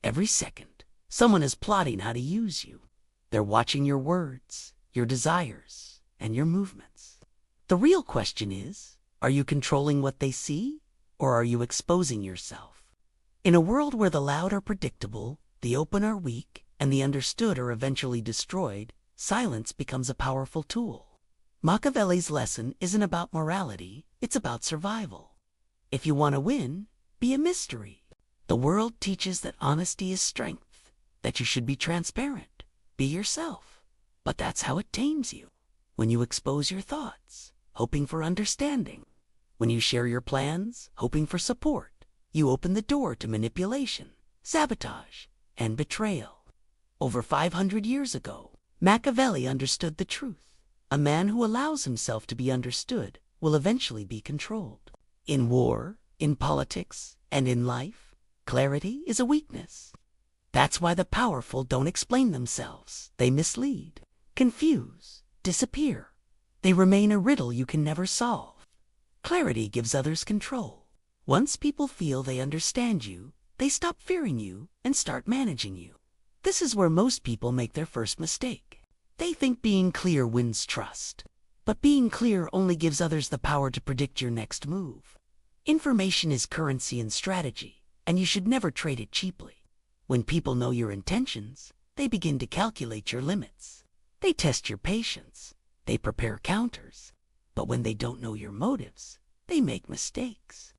Every second, someone is plotting how to use you. They're watching your words, your desires, and your movements. The real question is, are you controlling what they see, or are you exposing yourself? In a world where the loud are predictable, the open are weak, and the understood are eventually destroyed, silence becomes a powerful tool. Machiavelli's lesson isn't about morality, it's about survival. If you want to win, be a mystery. The world teaches that honesty is strength, that you should be transparent, be yourself. But that's how it tames you. When you expose your thoughts, hoping for understanding. When you share your plans, hoping for support, you open the door to manipulation, sabotage, and betrayal. Over 500 years ago, Machiavelli understood the truth. A man who allows himself to be understood will eventually be controlled. In war, in politics, and in life, clarity is a weakness. That's why the powerful don't explain themselves. They mislead, confuse, disappear. They remain a riddle you can never solve. Clarity gives others control. Once people feel they understand you, they stop fearing you and start managing you. This is where most people make their first mistake. They think being clear wins trust. But being clear only gives others the power to predict your next move. Information is currency and strategy, and you should never trade it cheaply. When people know your intentions, they begin to calculate your limits. They test your patience. They prepare counters. But when they don't know your motives, they make mistakes.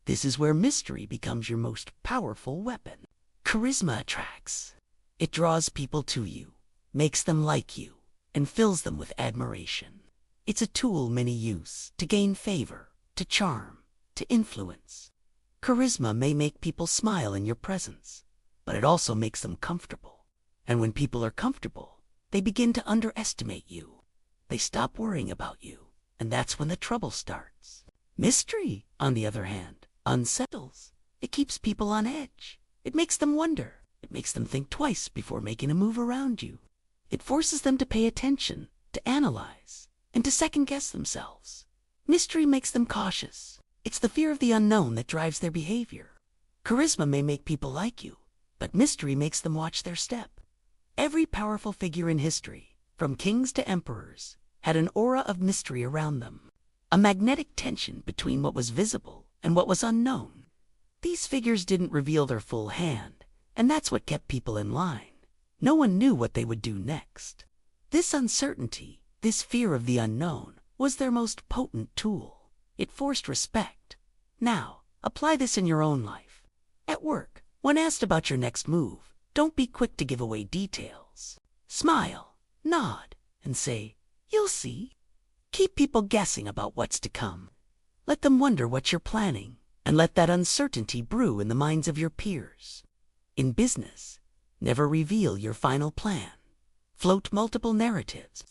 This is where mystery becomes your most powerful weapon. Charisma attracts. It draws people to you, makes them like you, and fills them with admiration. It's a tool many use to gain favor, to charm, to influence. Charisma may make people smile in your presence, but it also makes them comfortable. And when people are comfortable, they begin to underestimate you. They stop worrying about you, and that's when the trouble starts. Mystery, on the other hand, unsettles. It keeps people on edge. It makes them wonder. It makes them think twice before making a move around you. It forces them to pay attention, to analyze, and to second-guess themselves. Mystery makes them cautious. It's the fear of the unknown that drives their behavior. Charisma may make people like you, but mystery makes them watch their step. Every powerful figure in history, from kings to emperors, had an aura of mystery around them. A magnetic tension between what was visible and what was unknown. These figures didn't reveal their full hand, and that's what kept people in line. No one knew what they would do next. This uncertainty, this fear of the unknown, was their most potent tool. It forced respect. Now, apply this in your own life. At work, when asked about your next move, don't be quick to give away details. Smile, nod, and say, "You'll see." Keep people guessing about what's to come. Let them wonder what you're planning, and let that uncertainty brew in the minds of your peers. In business, never reveal your final plan. Float multiple narratives.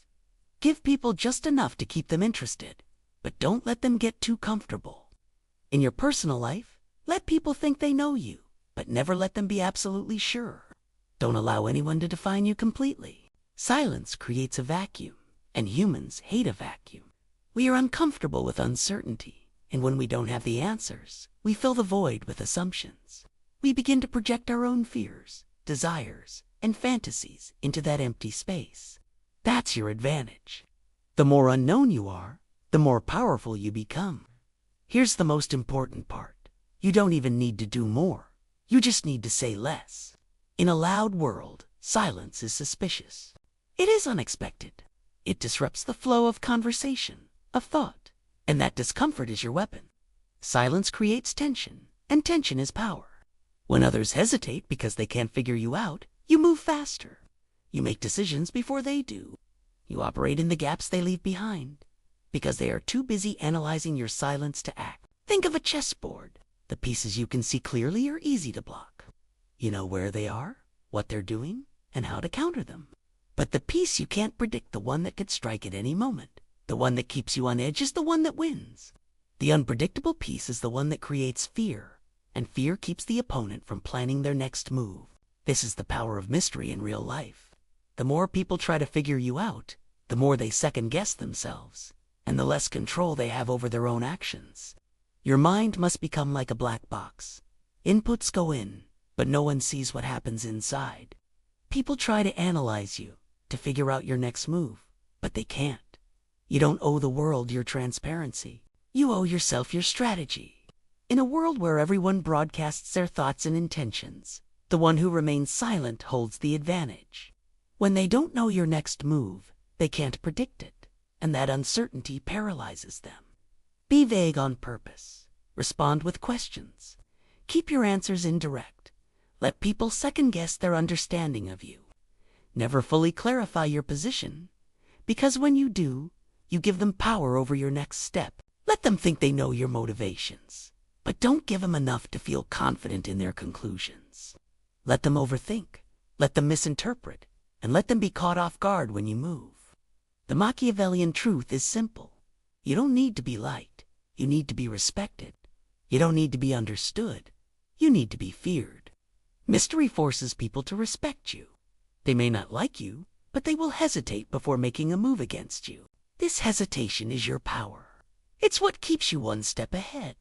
Give people just enough to keep them interested, but don't let them get too comfortable. In your personal life, let people think they know you, but never let them be absolutely sure. Don't allow anyone to define you completely. Silence creates a vacuum, and humans hate a vacuum. We are uncomfortable with uncertainty, and when we don't have the answers, we fill the void with assumptions. We begin to project our own fears, desires, and fantasies into that empty space. That's your advantage. The more unknown you are, the more powerful you become. Here's the most important part. You don't even need to do more. You just need to say less. In a loud world, silence is suspicious. It is unexpected. It disrupts the flow of conversation, of thought, and that discomfort is your weapon. Silence creates tension, and tension is power. When others hesitate because they can't figure you out, you move faster. You make decisions before they do. You operate in the gaps they leave behind, because they are too busy analyzing your silence to act. Think of a chessboard. The pieces you can see clearly are easy to block. You know where they are, what they're doing, and how to counter them. But the piece you can't predict, the one that could strike at any moment, the one that keeps you on edge, is the one that wins. The unpredictable piece is the one that creates fear, and fear keeps the opponent from planning their next move. This is the power of mystery in real life. The more people try to figure you out, the more they second-guess themselves, and the less control they have over their own actions. Your mind must become like a black box. Inputs go in, but no one sees what happens inside. People try to analyze you, to figure out your next move, but they can't. You don't owe the world your transparency. You owe yourself your strategy. In a world where everyone broadcasts their thoughts and intentions, the one who remains silent holds the advantage. When they don't know your next move, they can't predict it, and that uncertainty paralyzes them. Be vague on purpose. Respond with questions. Keep your answers indirect. Let people second-guess their understanding of you. Never fully clarify your position, because when you do, you give them power over your next step. Let them think they know your motivations, but don't give them enough to feel confident in their conclusions. Let them overthink, let them misinterpret, and let them be caught off guard when you move. The Machiavellian truth is simple. You don't need to be liked. You need to be respected. You don't need to be understood. You need to be feared. Mystery forces people to respect you. They may not like you, but they will hesitate before making a move against you. This hesitation is your power. It's what keeps you one step ahead.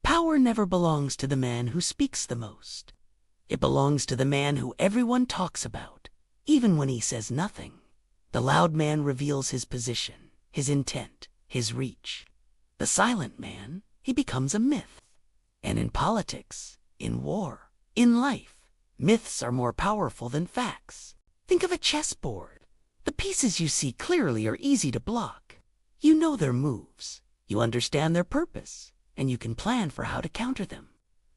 Power never belongs to the man who speaks the most. It belongs to the man who everyone talks about, even when he says nothing. The loud man reveals his position, his intent, his reach. The silent man, he becomes a myth. And in politics, in war, in life, myths are more powerful than facts. Think of a chessboard. The pieces you see clearly are easy to block. You know their moves, you understand their purpose, and you can plan for how to counter them.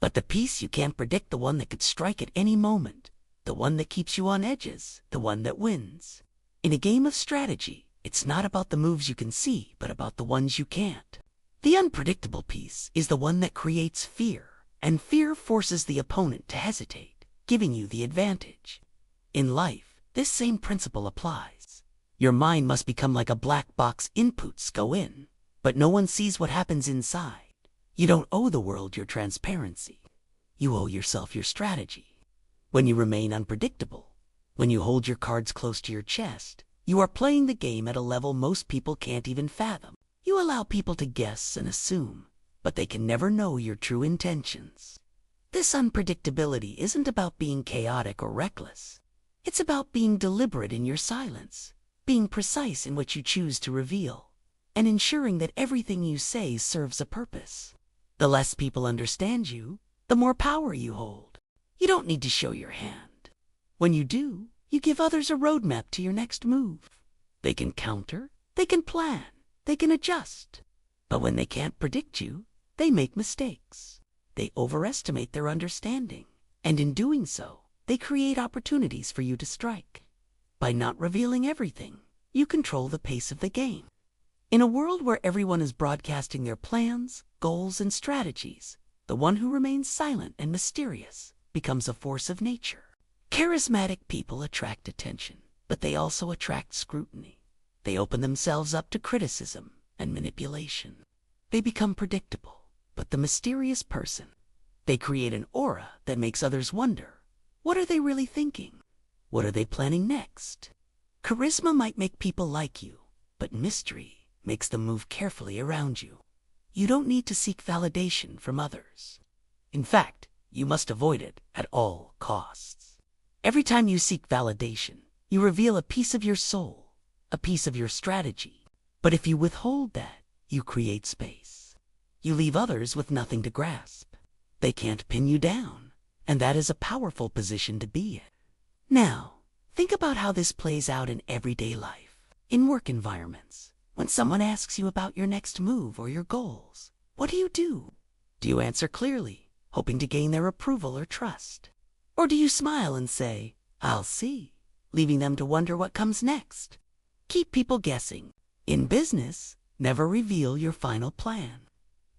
But the piece you can't predict, the one that could strike at any moment, the one that keeps you on edges, the one that wins. In a game of strategy, it's not about the moves you can see, but about the ones you can't. The unpredictable piece is the one that creates fear, and fear forces the opponent to hesitate, giving you the advantage. In life, this same principle applies. Your mind must become like a black box. Inputs go in, but no one sees what happens inside. You don't owe the world your transparency. You owe yourself your strategy. When you remain unpredictable, when you hold your cards close to your chest, you are playing the game at a level most people can't even fathom. You allow people to guess and assume, but they can never know your true intentions. This unpredictability isn't about being chaotic or reckless. It's about being deliberate in your silence, being precise in what you choose to reveal, and ensuring that everything you say serves a purpose. The less people understand you, the more power you hold. You don't need to show your hand. When you do, you give others a roadmap to your next move. They can counter, they can plan, they can adjust. But when they can't predict you, they make mistakes. They overestimate their understanding, and in doing so, they create opportunities for you to strike. By not revealing everything, you control the pace of the game. In a world where everyone is broadcasting their plans, goals, and strategies, the one who remains silent and mysterious becomes a force of nature. Charismatic people attract attention, but they also attract scrutiny. They open themselves up to criticism and manipulation. They become predictable, but the mysterious person, they create an aura that makes others wonder, what are they really thinking? What are they planning next? Charisma might make people like you, but mystery makes them move carefully around you. You don't need to seek validation from others. In fact, you must avoid it at all costs. Every time you seek validation, you reveal a piece of your soul, a piece of your strategy. But if you withhold that, you create space. You leave others with nothing to grasp. They can't pin you down, and that is a powerful position to be in. Now, think about how this plays out in everyday life, in work environments. When someone asks you about your next move or your goals, what do? Do you answer clearly, hoping to gain their approval or trust? Or do you smile and say, "I'll see," leaving them to wonder what comes next? Keep people guessing. In business, never reveal your final plan.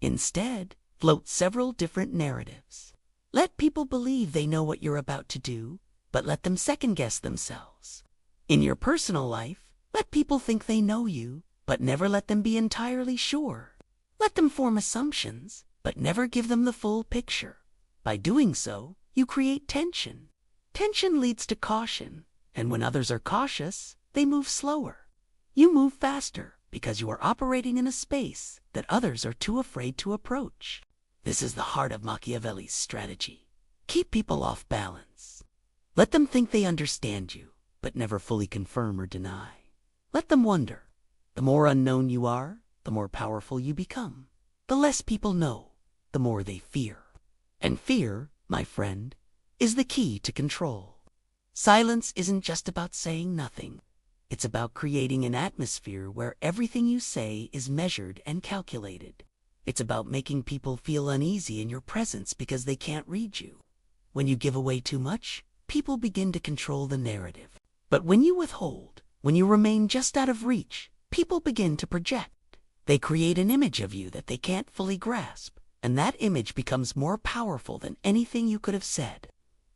Instead, float several different narratives. Let people believe they know what you're about to do, but let them second-guess themselves. In your personal life, let people think they know you, but never let them be entirely sure. Let them form assumptions, but never give them the full picture. By doing so, you create tension. Tension leads to caution, and when others are cautious, they move slower. You move faster because you are operating in a space that others are too afraid to approach. This is the heart of Machiavelli's strategy. Keep people off balance. Let them think they understand you, but never fully confirm or deny. Let them wonder. The more unknown you are, the more powerful you become. The less people know, the more they fear. And fear, my friend, is the key to control. Silence isn't just about saying nothing. It's about creating an atmosphere where everything you say is measured and calculated. It's about making people feel uneasy in your presence because they can't read you. When you give away too much, people begin to control the narrative. But when you withhold, when you remain just out of reach, people begin to project. They create an image of you that they can't fully grasp, and that image becomes more powerful than anything you could have said.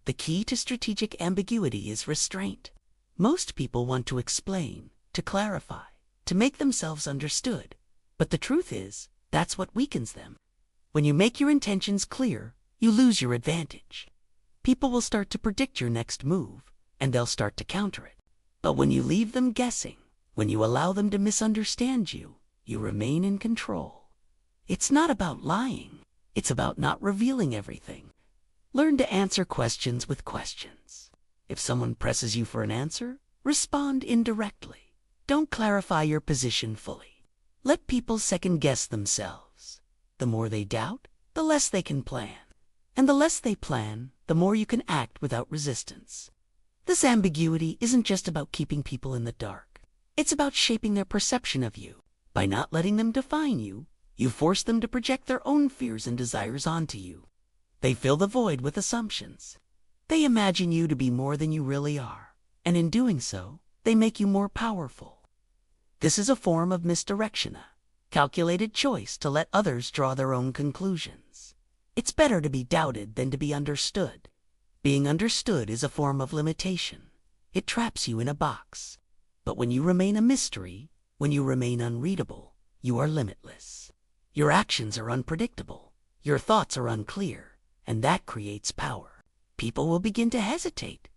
The key to strategic ambiguity is restraint. Most people want to explain, to clarify, to make themselves understood. But the truth is, that's what weakens them. When you make your intentions clear, you lose your advantage. People will start to predict your next move, and they'll start to counter it. But when you leave them guessing, when you allow them to misunderstand you, you remain in control. It's not about lying. It's about not revealing everything. Learn to answer questions with questions. If someone presses you for an answer, respond indirectly. Don't clarify your position fully. Let people second-guess themselves. The more they doubt, the less they can plan. And the less they plan, the more you can act without resistance. This ambiguity isn't just about keeping people in the dark. It's about shaping their perception of you. By not letting them define you, you force them to project their own fears and desires onto you. They fill the void with assumptions. They imagine you to be more than you really are, and in doing so, they make you more powerful. This is a form of misdirection, a calculated choice to let others draw their own conclusions. It's better to be doubted than to be understood. Being understood is a form of limitation. It traps you in a box. But when you remain a mystery, when you remain unreadable, you are limitless. Your actions are unpredictable. Your thoughts are unclear, and that creates power. People will begin to hesitate.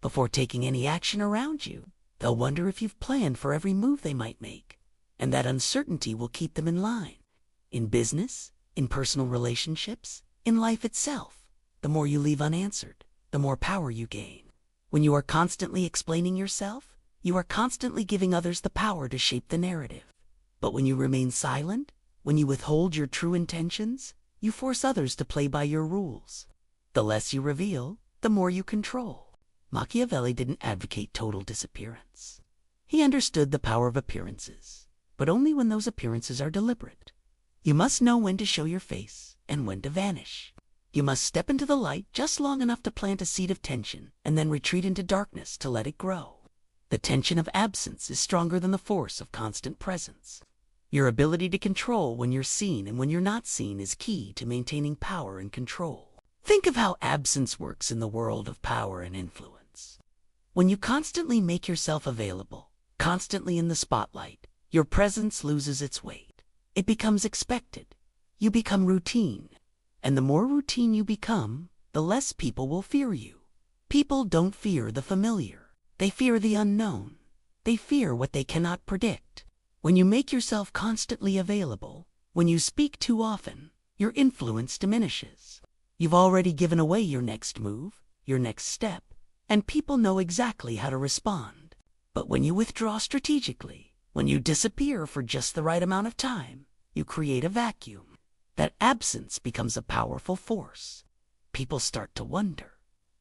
Before taking any action around you, they'll wonder if you've planned for every move they might make, and that uncertainty will keep them in line. In business, in personal relationships, in life itself, the more you leave unanswered, the more power you gain. When you are constantly explaining yourself, you are constantly giving others the power to shape the narrative. But when you remain silent, when you withhold your true intentions, you force others to play by your rules. The less you reveal, the more you control. Machiavelli didn't advocate total disappearance. He understood the power of appearances, but only when those appearances are deliberate. You must know when to show your face and when to vanish. You must step into the light just long enough to plant a seed of tension and then retreat into darkness to let it grow. The tension of absence is stronger than the force of constant presence. Your ability to control when you're seen and when you're not seen is key to maintaining power and control. Think of how absence works in the world of power and influence. When you constantly make yourself available, constantly in the spotlight, your presence loses its weight. It becomes expected. You become routine. And the more routine you become, the less people will fear you. People don't fear the familiar. They fear the unknown. They fear what they cannot predict. When you make yourself constantly available, when you speak too often, your influence diminishes. You've already given away your next move, your next step, and people know exactly how to respond. But when you withdraw strategically, when you disappear for just the right amount of time, you create a vacuum. That absence becomes a powerful force. People start to wonder,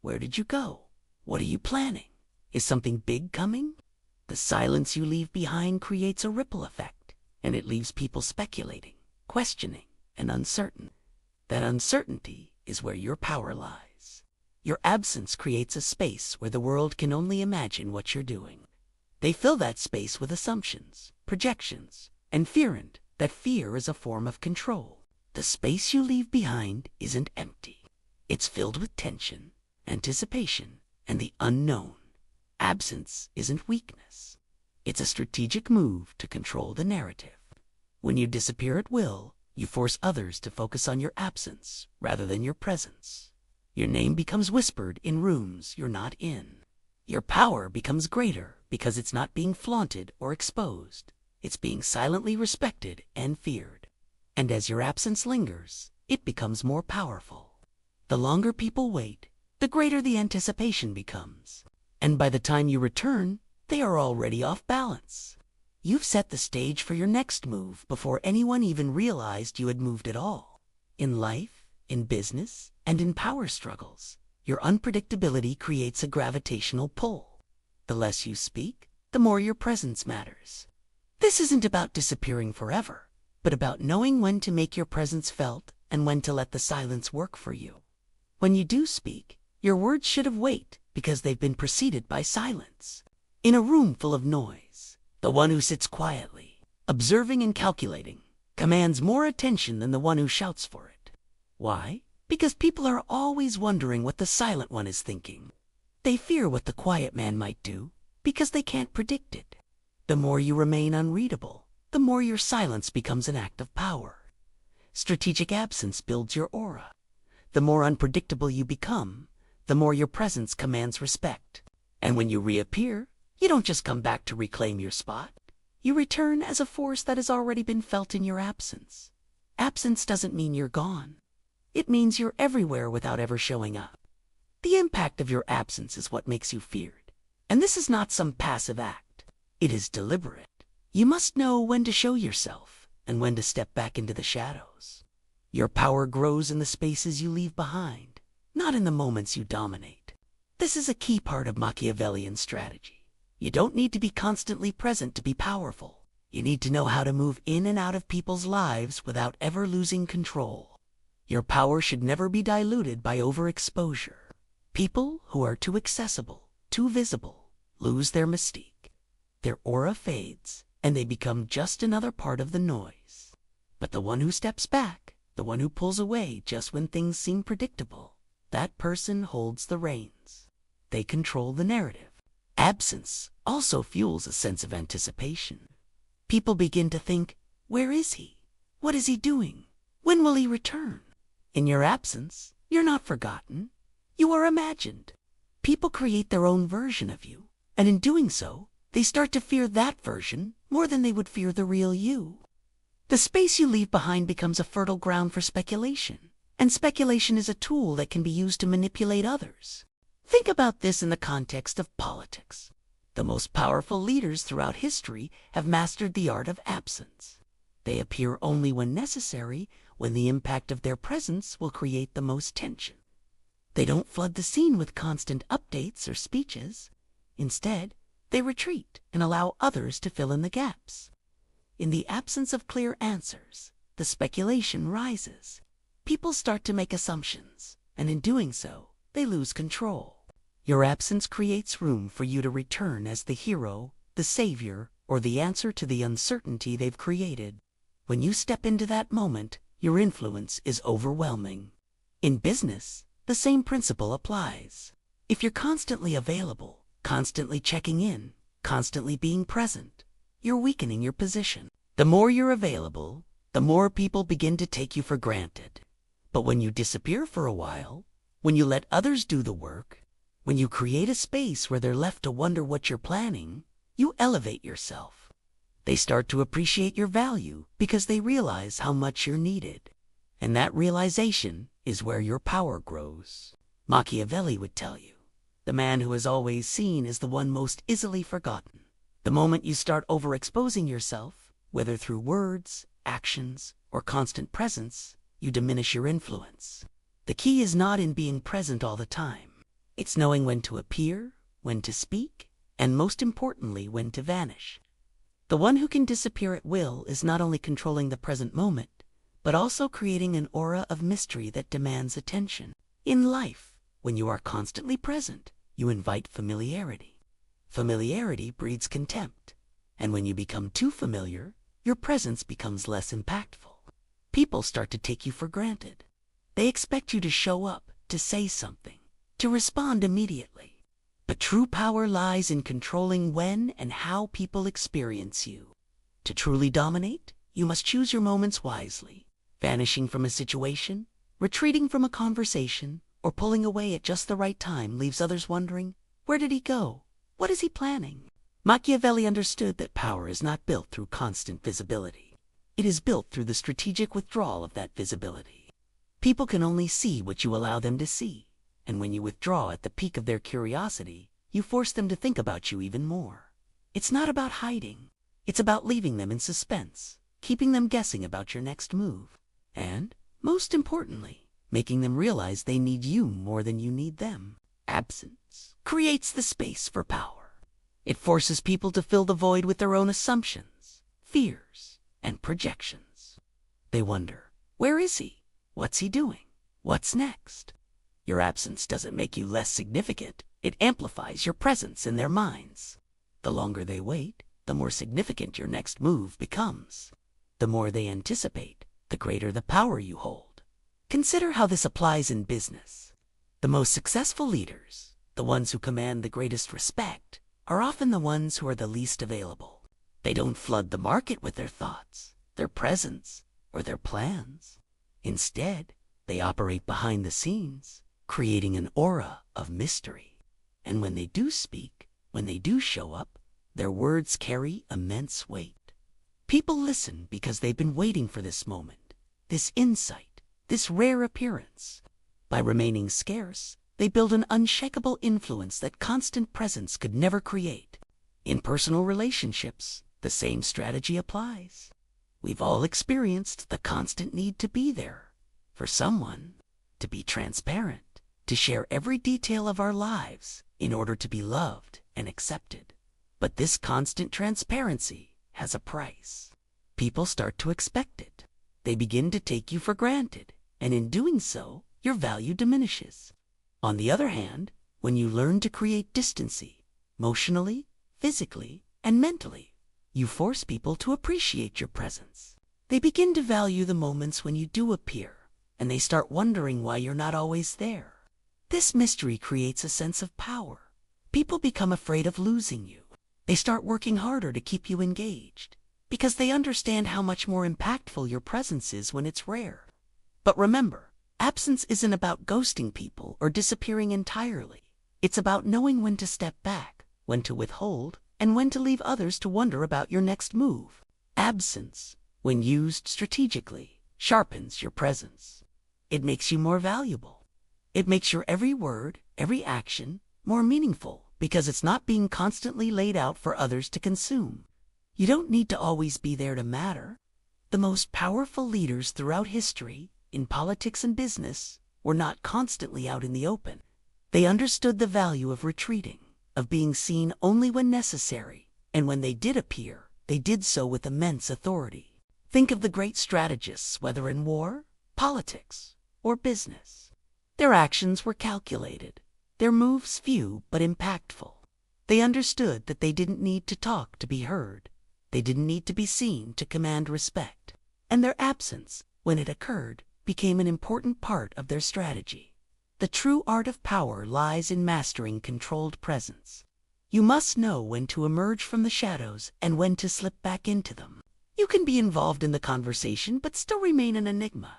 where did you go? What are you planning? Is something big coming? The silence you leave behind creates a ripple effect, and it leaves people speculating, questioning, and uncertain. That uncertainty is where your power lies. Your absence creates a space where the world can only imagine what you're doing. They fill that space with assumptions, projections, and fear, and that fear is a form of control. The space you leave behind isn't empty. It's filled with tension, anticipation, and the unknown. Absence isn't weakness. It's a strategic move to control the narrative. When you disappear at will, you force others to focus on your absence rather than your presence. Your name becomes whispered in rooms you're not in. Your power becomes greater because it's not being flaunted or exposed. It's being silently respected and feared. And as your absence lingers, it becomes more powerful. The longer people wait, the greater the anticipation becomes. And by the time you return, they are already off balance. You've set the stage for your next move before anyone even realized you had moved at all. In life, in business, and in power struggles, your unpredictability creates a gravitational pull. The less you speak, the more your presence matters. This isn't about disappearing forever, but about knowing when to make your presence felt and when to let the silence work for you. When you do speak, your words should have weight because they've been preceded by silence. In a room full of noise, the one who sits quietly, observing and calculating, commands more attention than the one who shouts for it. Why? Because people are always wondering what the silent one is thinking. They fear what the quiet man might do because they can't predict it. The more you remain unreadable, the more your silence becomes an act of power. Strategic absence builds your aura. The more unpredictable you become, the more your presence commands respect. And when you reappear, you don't just come back to reclaim your spot. You return as a force that has already been felt in your absence. Absence doesn't mean you're gone. It means you're everywhere without ever showing up. The impact of your absence is what makes you feared. And this is not some passive act. It is deliberate. You must know when to show yourself and when to step back into the shadows. Your power grows in the spaces you leave behind, not in the moments you dominate. This is a key part of Machiavellian strategy. You don't need to be constantly present to be powerful. You need to know how to move in and out of people's lives without ever losing control. Your power should never be diluted by overexposure. People who are too accessible, too visible, lose their mystique. Their aura fades, and they become just another part of the noise. But the one who steps back, the one who pulls away just when things seem predictable, that person holds the reins. They control the narrative. Absence also fuels a sense of anticipation. People begin to think, where is he? What is he doing? When will he return? In your absence, you're not forgotten. You are imagined. People create their own version of you, and in doing so, they start to fear that version more than they would fear the real you. The space you leave behind becomes a fertile ground for speculation, and speculation is a tool that can be used to manipulate others. Think about this in the context of politics. The most powerful leaders throughout history have mastered the art of absence. They appear only when necessary, when the impact of their presence will create the most tension. They don't flood the scene with constant updates or speeches. Instead, they retreat and allow others to fill in the gaps. In the absence of clear answers, the speculation rises. People start to make assumptions, and in doing so, they lose control. Your absence creates room for you to return as the hero, the savior, or the answer to the uncertainty they've created. When you step into that moment, your influence is overwhelming. In business, the same principle applies. If you're constantly available, constantly checking in, constantly being present, you're weakening your position. The more you're available, the more people begin to take you for granted. But when you disappear for a while, when you let others do the work, when you create a space where they're left to wonder what you're planning, you elevate yourself. They start to appreciate your value because they realize how much you're needed. And that realization is where your power grows. Machiavelli would tell you, the man who is always seen is the one most easily forgotten. The moment you start overexposing yourself, whether through words, actions, or constant presence, you diminish your influence. The key is not in being present all the time. It's knowing when to appear, when to speak, and most importantly, when to vanish. The one who can disappear at will is not only controlling the present moment, but also creating an aura of mystery that demands attention. In life, when you are constantly present, you invite familiarity. Familiarity breeds contempt. And when you become too familiar, your presence becomes less impactful. People start to take you for granted. They expect you to show up, to say something, to respond immediately. But true power lies in controlling when and how people experience you. To truly dominate, you must choose your moments wisely. Vanishing from a situation, retreating from a conversation, or pulling away at just the right time leaves others wondering, where did he go? What is he planning? Machiavelli understood that power is not built through constant visibility. It is built through the strategic withdrawal of that visibility. People can only see what you allow them to see, and when you withdraw at the peak of their curiosity, you force them to think about you even more. It's not about hiding. It's about leaving them in suspense, keeping them guessing about your next move, and, most importantly, making them realize they need you more than you need them. Absence creates the space for power. It forces people to fill the void with their own assumptions, fears, and projections. They wonder, where is he? What's he doing? What's next? Your absence doesn't make you less significant. It amplifies your presence in their minds. The longer they wait, the more significant your next move becomes. The more they anticipate, the greater the power you hold. Consider how this applies in business. The most successful leaders, the ones who command the greatest respect, are often the ones who are the least available. They don't flood the market with their thoughts, their presence, or their plans. Instead, they operate behind the scenes, creating an aura of mystery. And when they do speak, when they do show up, their words carry immense weight. People listen because they've been waiting for this moment, this insight, this rare appearance. By remaining scarce, they build an unshakable influence that constant presence could never create. In personal relationships, the same strategy applies. We've all experienced the constant need to be there for someone, to be transparent, to share every detail of our lives in order to be loved and accepted. But this constant transparency has a price. People start to expect it. They begin to take you for granted, and in doing so, your value diminishes. On the other hand, when you learn to create distancy, emotionally, physically, and mentally, you force people to appreciate your presence. They begin to value the moments when you do appear, and they start wondering why you're not always there. This mystery creates a sense of power. People become afraid of losing you. They start working harder to keep you engaged, because they understand how much more impactful your presence is when it's rare. But remember, absence isn't about ghosting people or disappearing entirely. It's about knowing when to step back, when to withhold, and when to leave others to wonder about your next move. Absence, when used strategically, sharpens your presence. It makes you more valuable. It makes your every word, every action, more meaningful because it's not being constantly laid out for others to consume. You don't need to always be there to matter. The most powerful leaders throughout history, in politics and business, were not constantly out in the open. They understood the value of retreating, of being seen only when necessary, and when they did appear, they did so with immense authority. Think of the great strategists, whether in war, politics, or business. Their actions were calculated, their moves few but impactful. They understood that they didn't need to talk to be heard. They didn't need to be seen to command respect. And their absence, when it occurred, became an important part of their strategy. The true art of power lies in mastering controlled presence. You must know when to emerge from the shadows and when to slip back into them. You can be involved in the conversation but still remain an enigma.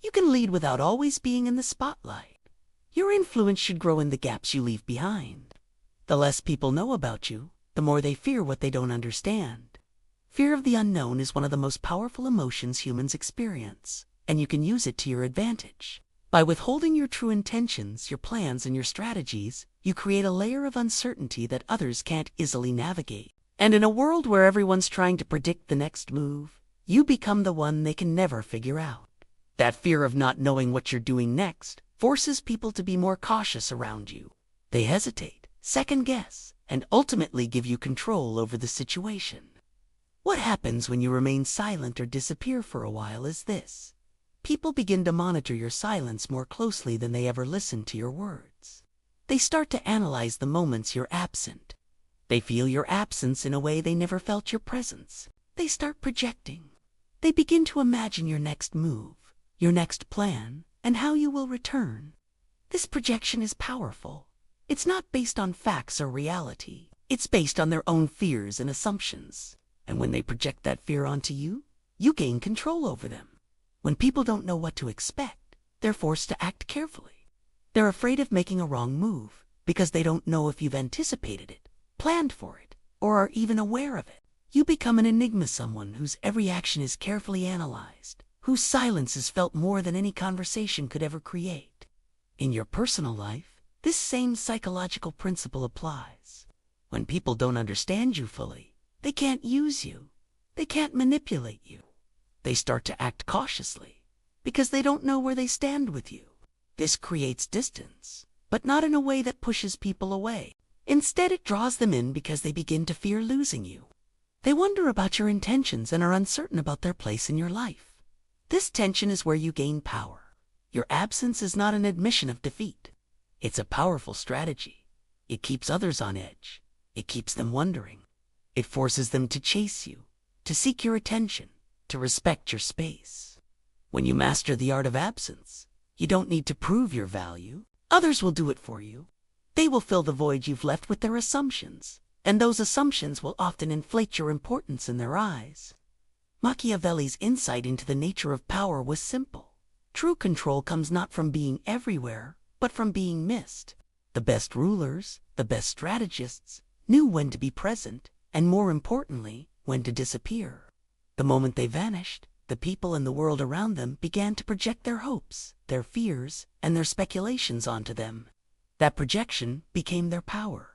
You can lead without always being in the spotlight. Your influence should grow in the gaps you leave behind. The less people know about you, the more they fear what they don't understand. Fear of the unknown is one of the most powerful emotions humans experience, and you can use it to your advantage. By withholding your true intentions, your plans, and your strategies, you create a layer of uncertainty that others can't easily navigate. And in a world where everyone's trying to predict the next move, you become the one they can never figure out. That fear of not knowing what you're doing next forces people to be more cautious around you. They hesitate, second guess, and ultimately give you control over the situation. What happens when you remain silent or disappear for a while is this. People begin to monitor your silence more closely than they ever listen to your words. They start to analyze the moments you're absent. They feel your absence in a way they never felt your presence. They start projecting. They begin to imagine your next move, your next plan, and how you will return. This projection is powerful. It's not based on facts or reality. It's based on their own fears and assumptions. And when they project that fear onto you, you gain control over them. When people don't know what to expect, they're forced to act carefully. They're afraid of making a wrong move because they don't know if you've anticipated it, planned for it, or are even aware of it. You become an enigma, someone whose every action is carefully analyzed, whose silence is felt more than any conversation could ever create. In your personal life, this same psychological principle applies. When people don't understand you fully, they can't use you. They can't manipulate you. They start to act cautiously because they don't know where they stand with you. This creates distance, but not in a way that pushes people away. Instead, it draws them in because they begin to fear losing you. They wonder about your intentions and are uncertain about their place in your life. This tension is where you gain power. Your absence is not an admission of defeat. It's a powerful strategy. It keeps others on edge. It keeps them wondering. It forces them to chase you, to seek your attention, to respect your space. When you master the art of absence, you don't need to prove your value. Others will do it for you. They will fill the void you've left with their assumptions, and those assumptions will often inflate your importance in their eyes. Machiavelli's insight into the nature of power was simple. True control comes not from being everywhere, but from being missed. The best rulers, the best strategists, knew when to be present, and more importantly, when to disappear. The moment they vanished, the people and the world around them began to project their hopes, their fears, and their speculations onto them. That projection became their power.